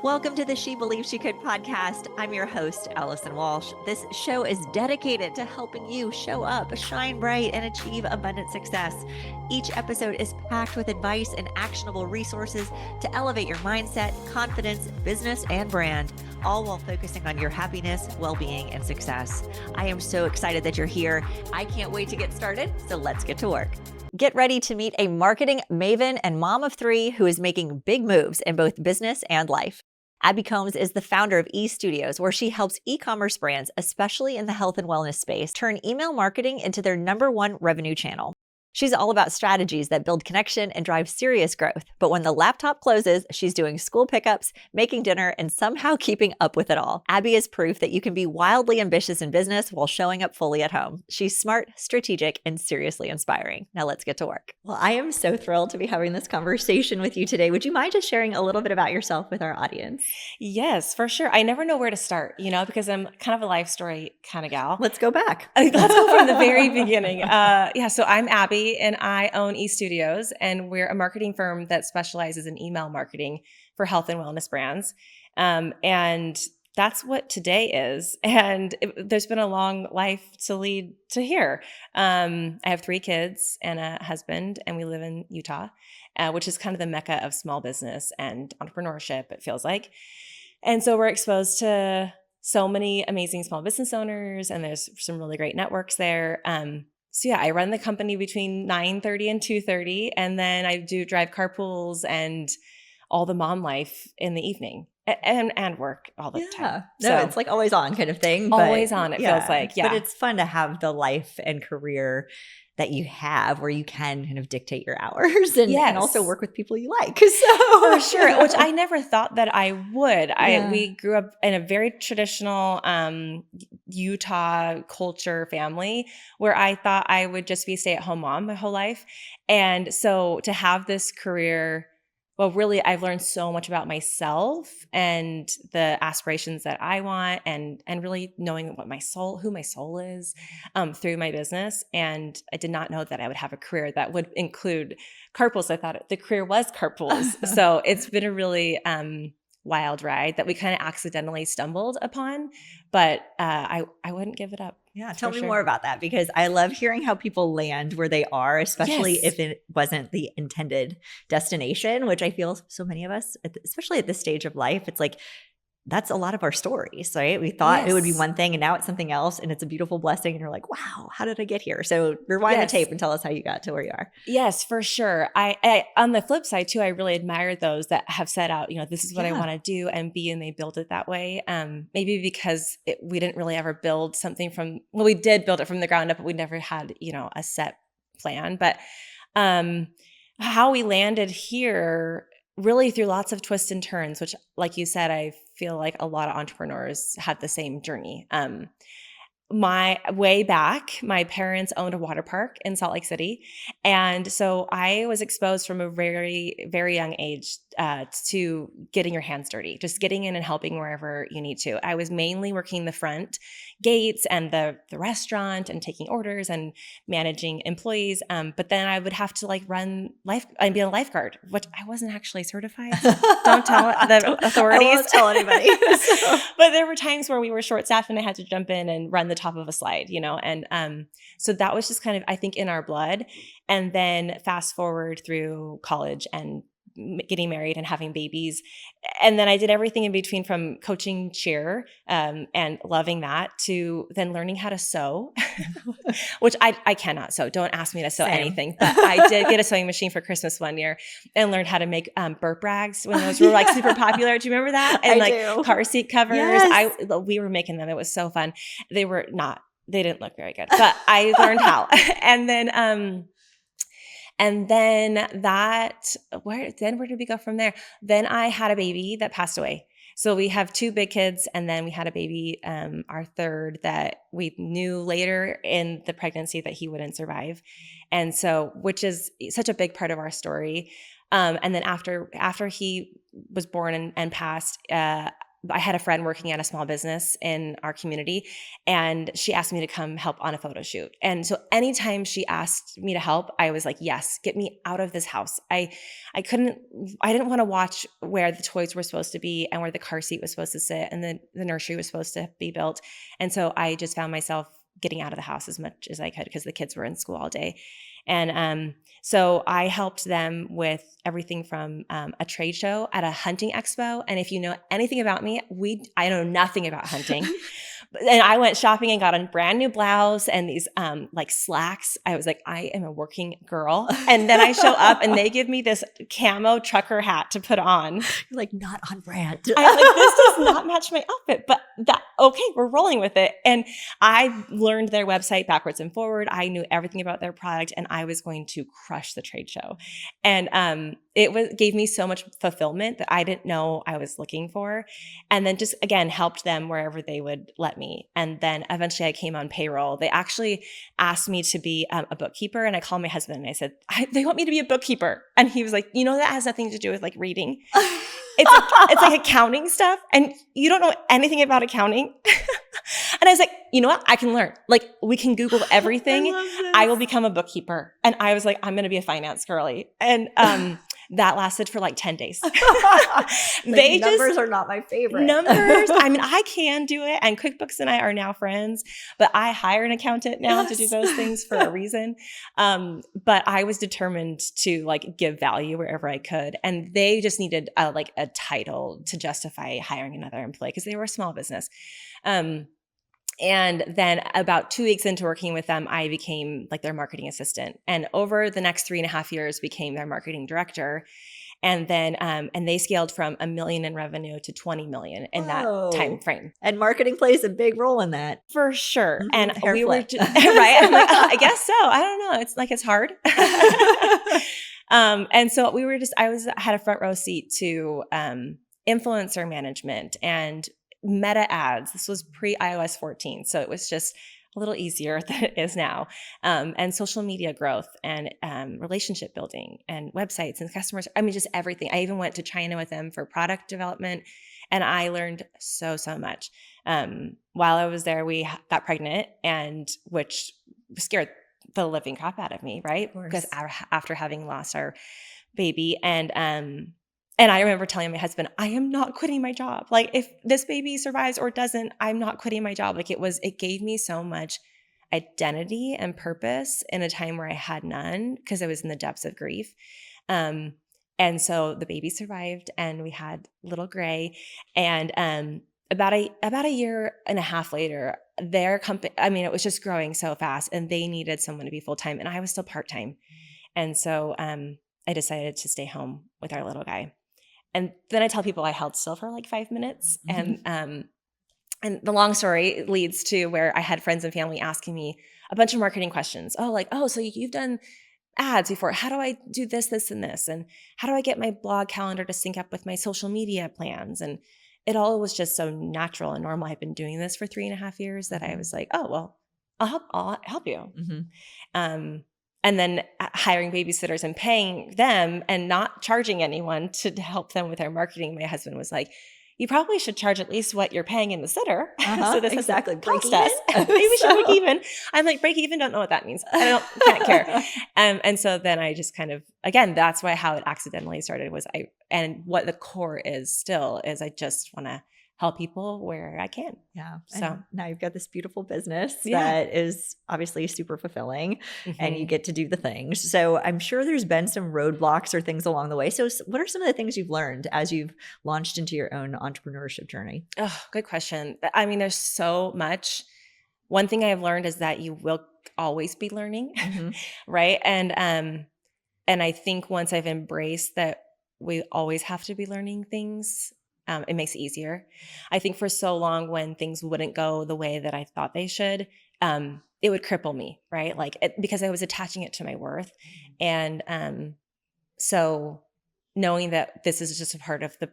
Welcome to the She Believes She Could podcast. I'm your host, Allison Walsh. This show is dedicated to helping you show up, shine bright, and achieve abundant success. Each episode is packed with advice and actionable resources to elevate your mindset, confidence, business, and brand, all while focusing on your happiness, well-being, and success. I am so excited that you're here. I can't wait to get started, so let's get to work. Get ready to meet a marketing maven and mom of three who is making big moves in both business and life. Abby Combs is the founder of eStudios, where she helps e-commerce brands, especially in the health and wellness space, turn email marketing into their #1 revenue channel. She's all about strategies that build connection and drive serious growth. But when the laptop closes, she's doing school pickups, making dinner, and somehow keeping up with it all. Abby is proof that you can be wildly ambitious in business while showing up fully at home. She's smart, strategic, and seriously inspiring. Now let's get to work. Well, I am so thrilled to be having this conversation with you today. Would you mind just sharing a little bit about yourself with our audience? Yes, for sure. I never know where to start, because I'm kind of a life story kind of gal. Let's go back. Let's go from the very beginning. So I'm Abby and I own eStudios, and we're a marketing firm that specializes in email marketing for health and wellness brands. And that's what today is. And there's been a long life to lead to here. I have 3 kids and a husband, and we live in Utah, which is kind of the mecca of small business and entrepreneurship, it feels like. And so we're exposed to so many amazing small business owners, and there's some really great networks there. I run the company between 9:30 and 2:30, and then I do drive carpools and all the mom life in the evening and work all the time. No, it's like always on kind of thing. Always on, it feels like. Yeah. But it's fun to have the life and career that you have where you can kind of dictate your hours and also work with people you like. So for sure, which I never thought that I would. We grew up in a very traditional Utah culture family where I thought I would just be a stay-at-home mom my whole life. And so to have this career, well, really, I've learned so much about myself and the aspirations that I want, and really knowing what who my soul is, through my business. And I did not know that I would have a career that would include carpools. I thought the career was carpools. So it's been a really wild ride that we kind of accidentally stumbled upon, but I wouldn't give it up. Yeah, tell me more about that, because I love hearing how people land where they are, especially if it wasn't the intended destination, which I feel so many of us, especially at this stage of life, it's like that's a lot of our stories, right? We thought it would be one thing and now it's something else, and it's a beautiful blessing. And you're like, wow, how did I get here? So rewind the tape and tell us how you got to where you are. Yes, for sure. I on the flip side too, I really admire those that have set out, this is what I want to do and be, and they build it that way. Maybe because we didn't really ever build something we did build it from the ground up, but we never had, a set plan. But how we landed here really through lots of twists and turns, which, like you said, I feel like a lot of entrepreneurs have the same journey. My way back, my parents owned a water park in Salt Lake City. And so I was exposed from a very, very young age to getting your hands dirty, just getting in and helping wherever you need to. I was mainly working the front gates and the restaurant and taking orders and managing employees. But then I would have to run and be a lifeguard, which I wasn't actually certified. So don't tell the authorities. I won't tell anybody. But there were times where we were short-staffed and I had to jump in and run the top of a slide, and so that was just kind of, I think, in our blood. And then fast forward through college and getting married and having babies. And then I did everything in between, from coaching cheer and loving that, to then learning how to sew, which I cannot sew. Don't ask me to sew anything. But I did get a sewing machine for Christmas one year and learned how to make burp rags when those were super popular. Do you remember that? And I do. Car seat covers. Yes. We were making them. It was so fun. They didn't look very good, but I learned how. And then where did we go from there? Then I had a baby that passed away. So we have 2 big kids, and then we had a baby, our third, that we knew later in the pregnancy that he wouldn't survive. And so, which is such a big part of our story. And then after he was born and passed, I had a friend working at a small business in our community, and she asked me to come help on a photo shoot. And so anytime she asked me to help, I was like, yes, get me out of this house. I didn't want to watch where the toys were supposed to be and where the car seat was supposed to sit and the nursery was supposed to be built. And so I just found myself getting out of the house as much as I could because the kids were in school all day. And so I helped them with everything from a trade show at a hunting expo. And if you know anything about me, I know nothing about hunting. And I went shopping and got a brand new blouse and these like slacks. I was like, I am a working girl. And then I show up and they give me this camo trucker hat to put on. You're like, not on brand. I'm like, this does not match my outfit, but okay, we're rolling with it. And I learned their website backwards and forward. I knew everything about their product and I was going to crush the trade show. And it gave me so much fulfillment that I didn't know I was looking for. And then just, again, helped them wherever they would let me. And then eventually I came on payroll. They actually asked me to be a bookkeeper. And I called my husband and I said, they want me to be a bookkeeper. And he was like, that has nothing to do with like reading. It's like accounting stuff. And you don't know anything about accounting. And I was like, you know what? I can learn. Like, we can Google everything. I will become a bookkeeper. And I was like, I'm going to be a finance girly. And that lasted for like 10 days. Numbers are not my favorite. Numbers. I mean, I can do it. And QuickBooks and I are now friends, but I hire an accountant now to do those things for a reason. But I was determined to like give value wherever I could. And they just needed a title to justify hiring another employee because they were a small business. And then about 2 weeks into working with them, I became like their marketing assistant. And over the next 3.5 years, became their marketing director. And then, and they scaled from $1 million in revenue to 20 million in that time frame. And marketing plays a big role in that. For sure. Mm-hmm. And Hair we flip. were, right? I'm like, I guess so. I don't know. It's hard. And so I had a front row seat to influencer management and Meta ads. This was pre-iOS 14. So it was just a little easier than it is now. And social media growth and relationship building and websites and customers. I mean, just everything. I even went to China with them for product development. And I learned so much. While I was there, we got pregnant, and which scared the living crap out of me, right? Because after having lost our baby, and I remember telling my husband, I am not quitting my job. Like, if this baby survives or doesn't, I'm not quitting my job. Like, it gave me so much identity and purpose in a time where I had none because I was in the depths of grief. And so the baby survived and we had little Gray. And about a year and a half later, their company, I mean, it was just growing so fast and they needed someone to be full-time and I was still part-time. And so I decided to stay home with our little guy. And then I tell people I held still for like 5 minutes. And the long story leads to where I had friends and family asking me a bunch of marketing questions. So you've done ads before. How do I do this, this, and this? And how do I get my blog calendar to sync up with my social media plans? And it all was just so natural and normal. I've been doing this for 3.5 years that I was like, oh, well, I'll help you. Mm-hmm. And then hiring babysitters and paying them and not charging anyone to help them with their marketing. My husband was like, you probably should charge at least what you're paying in the sitter. So this exactly. Break even. Maybe we should break even. I'm like, break even, don't know what that means. Can't care. And so then I just kind of, again, that's how it accidentally started and what the core is still is I just want to help people where I can. Yeah. So and now you've got this beautiful business that is obviously super fulfilling and you get to do the things. So I'm sure there's been some roadblocks or things along the way. So what are some of the things you've learned as you've launched into your own entrepreneurship journey? Oh, good question. I mean, there's so much. One thing I've learned is that you will always be learning, right? And I think once I've embraced that we always have to be learning things, it makes it easier. I think for so long when things wouldn't go the way that I thought they should, it would cripple me, right? Because I was attaching it to my worth. And so knowing that this is just a part of the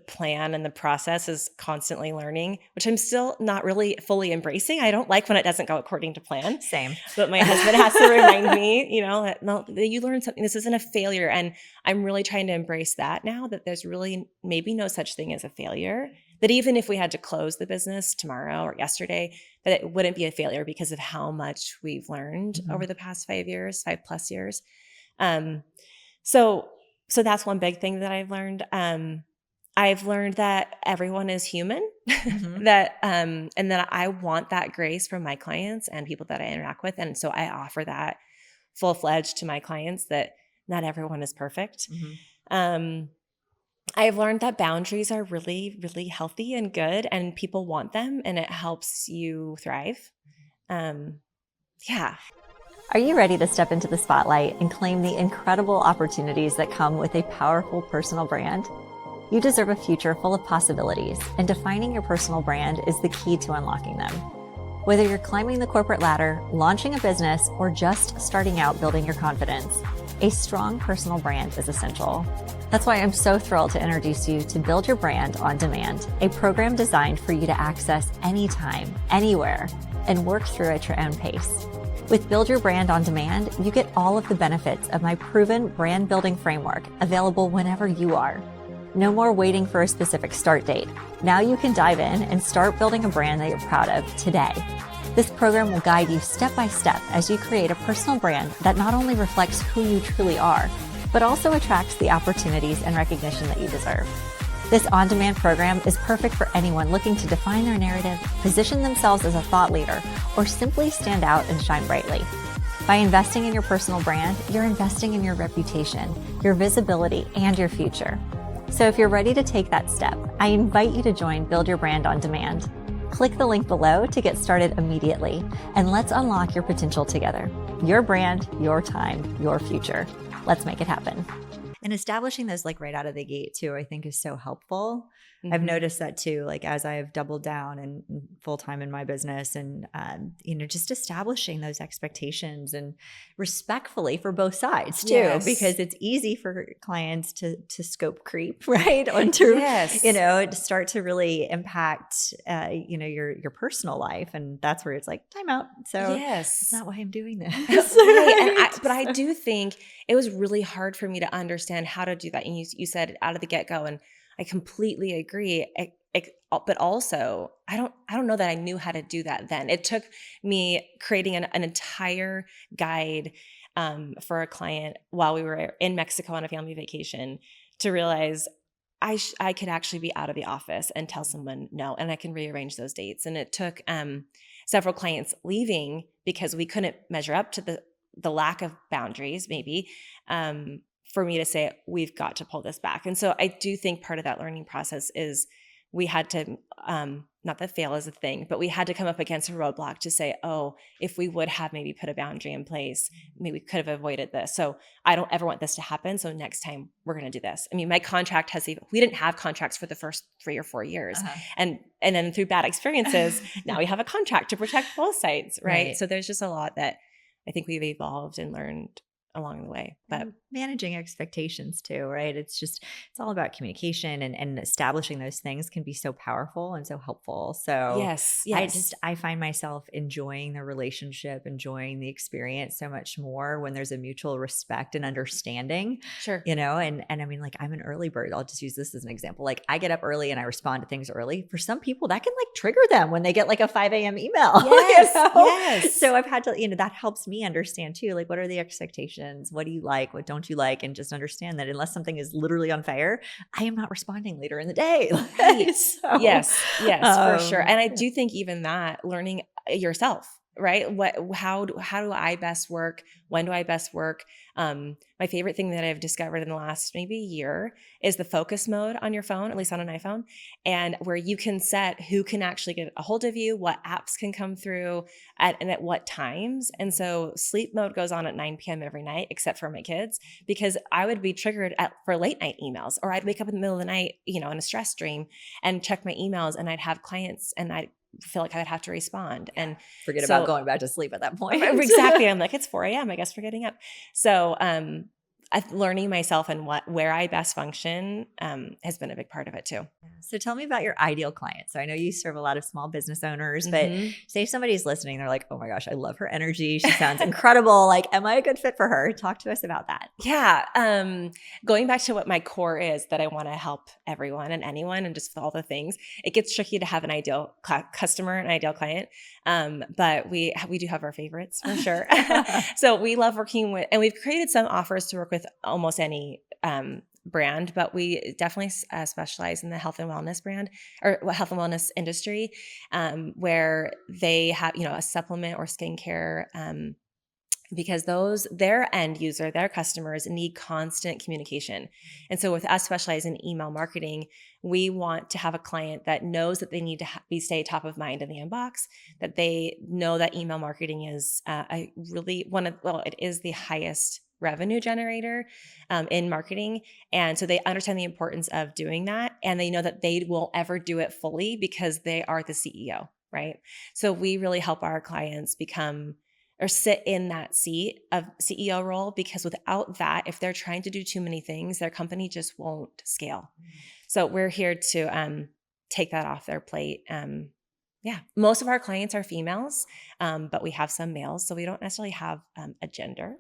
plan and the process is constantly learning, which I'm still not really fully embracing. I don't like when it doesn't go according to plan. Same. But my husband has to remind me, that no, you learned something. This isn't a failure. And I'm really trying to embrace that now, that there's really maybe no such thing as a failure, that even if we had to close the business tomorrow or yesterday, that it wouldn't be a failure because of how much we've learned over the past 5+ years. So that's one big thing that I've learned. I've learned that everyone is human, that and that I want that grace from my clients and people that I interact with. And so I offer that full-fledged to my clients, that not everyone is perfect. I've learned that boundaries are really, really healthy and good, and people want them, and it helps you thrive. Yeah. Are you ready to step into the spotlight and claim the incredible opportunities that come with a powerful personal brand? You deserve a future full of possibilities, and defining your personal brand is the key to unlocking them. Whether you're climbing the corporate ladder, launching a business, or just starting out building your confidence, a strong personal brand is essential. That's why I'm so thrilled to introduce you to Build Your Brand on Demand, a program designed for you to access anytime, anywhere, and work through at your own pace. With Build Your Brand on Demand, you get all of the benefits of my proven brand building framework available whenever you are. No more waiting for a specific start date. Now you can dive in and start building a brand that you're proud of today. This program will guide you step by step as you create a personal brand that not only reflects who you truly are, but also attracts the opportunities and recognition that you deserve. This on-demand program is perfect for anyone looking to define their narrative, position themselves as a thought leader, or simply stand out and shine brightly. By investing in your personal brand, you're investing in your reputation, your visibility, and your future. So if you're ready to take that step, I invite you to join Build Your Brand on Demand. Click the link below to get started immediately, and let's unlock your potential together. Your brand, your time, your future. Let's make it happen. And establishing those like right out of the gate too, I think is so helpful. I've noticed that too, like as I've doubled down and full-time in my business and, just establishing those expectations and respectfully for both sides too, because it's easy for clients to scope creep, right? Onto, to start to really impact, your personal life. And that's where it's like, time out. So that's not why I'm doing this. But I do think it was really hard for me to understand how to do that. And you said out of the get-go, and I completely agree. But also, I don't know that I knew how to do that then. It took me creating an entire guide for a client while we were in Mexico on a family vacation to realize I could actually be out of the office and tell someone no, and I can rearrange those dates. And it took several clients leaving because we couldn't measure up to the lack of boundaries, maybe, for me to say, we've got to pull this back. And so I do think part of that learning process is we had to, not that fail is a thing, but we had to come up against a roadblock to say, oh, if we would have maybe put a boundary in place, maybe we could have avoided this. So I don't ever want this to happen. So next time we're going to do this. I mean, my contract we didn't have contracts for the first 3 or 4 years. And then through bad experiences, now we have a contract to protect both sides. Right. So there's just a lot that I think we've evolved and learned along the way, but managing expectations too, right? It's all about communication and establishing those things can be so powerful and so helpful. So yes. I find myself enjoying the relationship, enjoying the experience so much more when there's a mutual respect and understanding. Sure. And I mean, like I'm an early bird. I'll just use this as an example. Like I get up early and I respond to things early. For some people that can like trigger them when they get like a 5 a.m. email. Yes. So I've had to, that helps me understand too, like what are the expectations? What do you like? What don't you like? And just understand that unless something is literally unfair, I am not responding later in the day. Right. So, yes, for sure. And I do think even that learning yourself, right? How do I best work? When do I best work? My favorite thing that I've discovered in the last maybe year is the focus mode on your phone, at least on an iPhone, and where you can set who can actually get a hold of you, what apps can come through and at what times. And so sleep mode goes on at 9 p.m. every night, except for my kids, because I would be triggered for late night emails, or I'd wake up in the middle of the night, in a stress dream and check my emails, and I'd have clients and I'd feel like I would have to respond and forget about going back to sleep at that point. Exactly. I'm like, it's 4 a.m. I guess we're getting up. So, learning myself and where I best function has been a big part of it too. So tell me about your ideal client. So I know you serve a lot of small business owners, but Mhm. say somebody's listening, they're like, oh my gosh, I love her energy. She sounds incredible. Like, am I a good fit for her? Talk to us about that. Yeah. Going back to what my core is, that I want to help everyone and anyone and just all the things, it gets tricky to have an ideal customer, an ideal client. But we do have our favorites for sure. So we love working with, and we've created some offers to work with almost any brand, but we definitely specialize in the health and wellness brand or health and wellness industry, where they have, a supplement or skincare, because their end user, their customers need constant communication. And so with us specializing in email marketing, we want to have a client that knows that they need to stay top of mind in the inbox, that they know that email marketing is it is the highest revenue generator in marketing. And so they understand the importance of doing that. And they know that they won't ever do it fully because they are the CEO, right? So we really help our clients become or sit in that seat of CEO role, because without that, if they're trying to do too many things, their company just won't scale. So we're here to take that off their plate. Most of our clients are females, but we have some males, so we don't necessarily have a gender.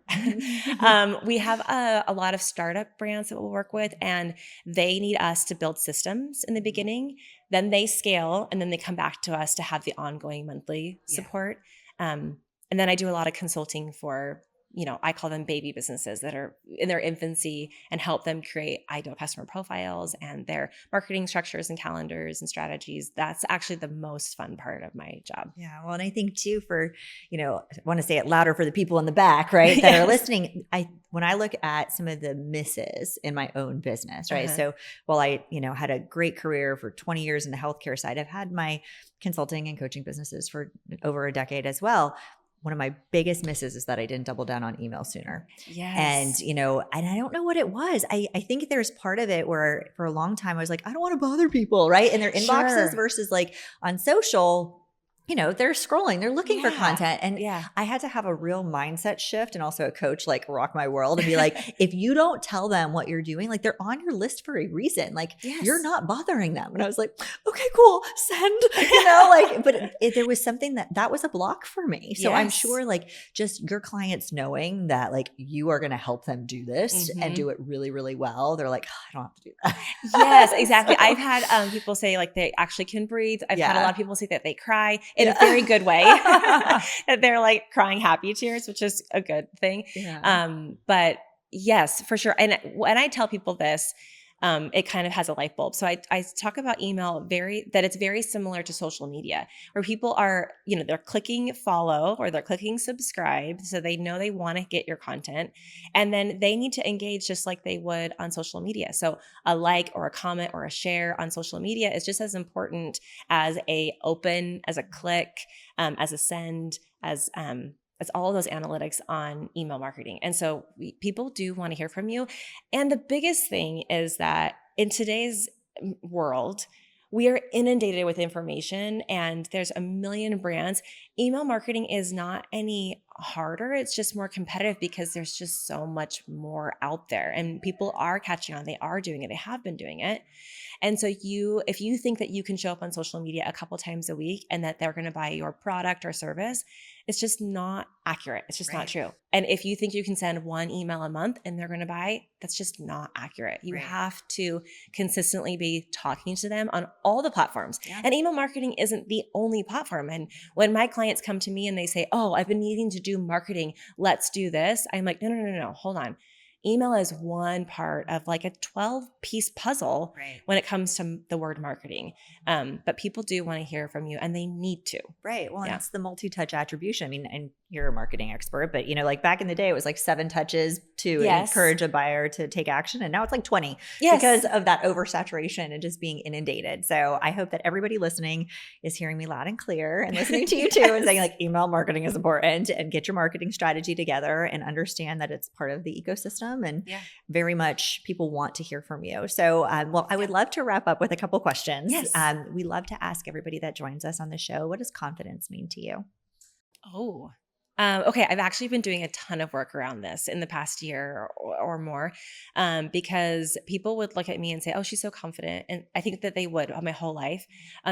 We have a lot of startup brands that we'll work with, and they need us to build systems in the beginning. Then they scale, and then they come back to us to have the ongoing monthly support. And then I do a lot of consulting for, I call them baby businesses that are in their infancy, and help them create ideal customer profiles and their marketing structures and calendars and strategies. That's actually the most fun part of my job. Yeah. Well, and I think too I want to say it louder for the people in the back, right, that are listening. When I look at some of the misses in my own business, right? So while I, had a great career for 20 years in the healthcare side, I've had my consulting and coaching businesses for over a decade as well. One of my biggest misses is that I didn't double down on email sooner. Yes. And, and I don't know what it was. I think there's part of it where for a long time I was like, I don't want to bother people, right? In their inboxes versus like on social, they're scrolling, they're looking for content. And I had to have a real mindset shift, and also a coach like rock my world and be like, if you don't tell them what you're doing, like they're on your list for a reason. Like you're not bothering them. And I was like, okay, cool, send, but there was something that was a block for me. So I'm sure like just your clients knowing that like you are going to help them do this and do it really, really well. They're like, I don't have to do that. Yes, exactly. I've had people say like they actually can breathe. I've had a lot of people say that they cry in a very good way, that they're like crying happy tears, which is a good thing. But yes, for sure. And when I tell people this, it kind of has a light bulb. So I talk about email that it's very similar to social media, where people are, they're clicking follow or they're clicking subscribe. So they know they want to get your content, and then they need to engage just like they would on social media. So a like or a comment or a share on social media is just as important as a open, as a click, as a send, as all of those analytics on email marketing. And so people do want to hear from you. And the biggest thing is that in today's world, we are inundated with information, and there's a million brands. Email marketing is not any harder. It's just more competitive because there's just so much more out there, and people are catching on. They are doing it. They have been doing it. And so if you think that you can show up on social media a couple times a week and that they're going to buy your product or service, it's just not accurate. It's just not true. And if you think you can send one email a month and they're going to buy, that's just not accurate. You have to consistently be talking to them on all the platforms. And email marketing isn't the only platform. And when my clients come to me and they say, oh, I've been needing to do marketing, let's do this, I'm like, no, hold on. Email is one part of like a 12-piece puzzle when it comes to the word marketing. But people do want to hear from you, and they need to. Right. Well, and it's the multi-touch attribution. I mean, and you're a marketing expert, but like back in the day, it was like 7 touches to encourage a buyer to take action. And now it's like 20 because of that oversaturation and just being inundated. So I hope that everybody listening is hearing me loud and clear and listening to you too and saying like email marketing is important, and get your marketing strategy together and understand that it's part of the ecosystem, and very much people want to hear from you. So, I would love to wrap up with a couple questions. We love to ask everybody that joins us on the show, what does confidence mean to you? Oh, Okay, I've actually been doing a ton of work around this in the past year or more, because people would look at me and say, "Oh, she's so confident," and I think that they would my whole life,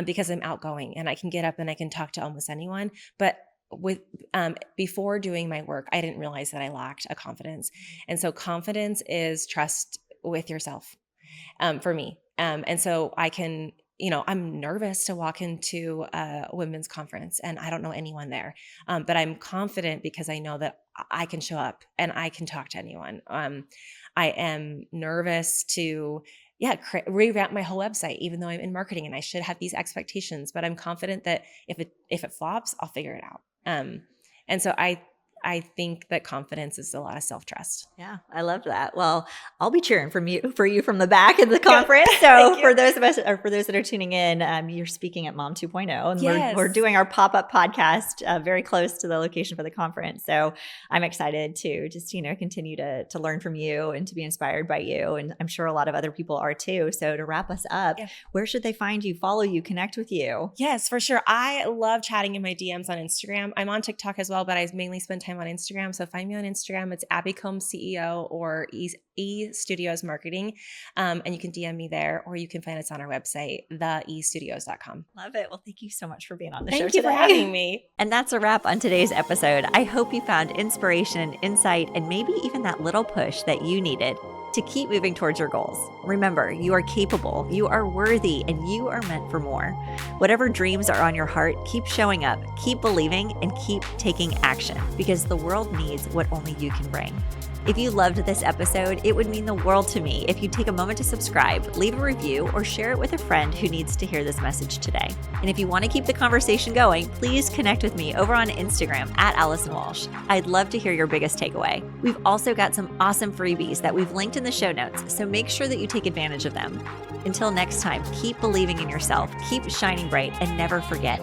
because I'm outgoing and I can get up and I can talk to almost anyone. But with before doing my work, I didn't realize that I lacked a confidence, and so confidence is trust with yourself, for me. And so I can, I'm nervous to walk into a women's conference and I don't know anyone there. But I'm confident because I know that I can show up and I can talk to anyone. I am nervous to, revamp my whole website, even though I'm in marketing and I should have these expectations, but I'm confident that if it flops, I'll figure it out. And so I think that confidence is a lot of self-trust. Yeah, I love that. Well, I'll be cheering for you from the back of the conference. So for those of us, or for those that are tuning in, you're speaking at Mom 2.0, and we're doing our pop-up podcast very close to the location for the conference. So I'm excited to just continue to learn from you and to be inspired by you, and I'm sure a lot of other people are too. So to wrap us up, where should they find you, follow you, connect with you? Yes, for sure. I love chatting in my DMs on Instagram. I'm on TikTok as well, but I mainly spend time on Instagram. So find me on Instagram. It's Abby Combs CEO or E Studios Marketing. And you can DM me there, or you can find us on our website, theestudios.com. Love it. Well, thank you so much for being on the show today. Thank you for having me. And that's a wrap on today's episode. I hope you found inspiration, insight, and maybe even that little push that you needed to keep moving towards your goals. Remember, you are capable, you are worthy, and you are meant for more. Whatever dreams are on your heart, keep showing up, keep believing, and keep taking action, because the world needs what only you can bring. If you loved this episode, it would mean the world to me if you'd take a moment to subscribe, leave a review, or share it with a friend who needs to hear this message today. And if you want to keep the conversation going, please connect with me over on Instagram at Allison Walsh. I'd love to hear your biggest takeaway. We've also got some awesome freebies that we've linked in the show notes, so make sure that you take advantage of them. Until next time, keep believing in yourself, keep shining bright, and never forget,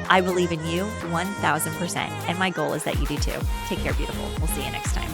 I believe in you 1,000%, and my goal is that you do too. Take care, beautiful. We'll see you next time.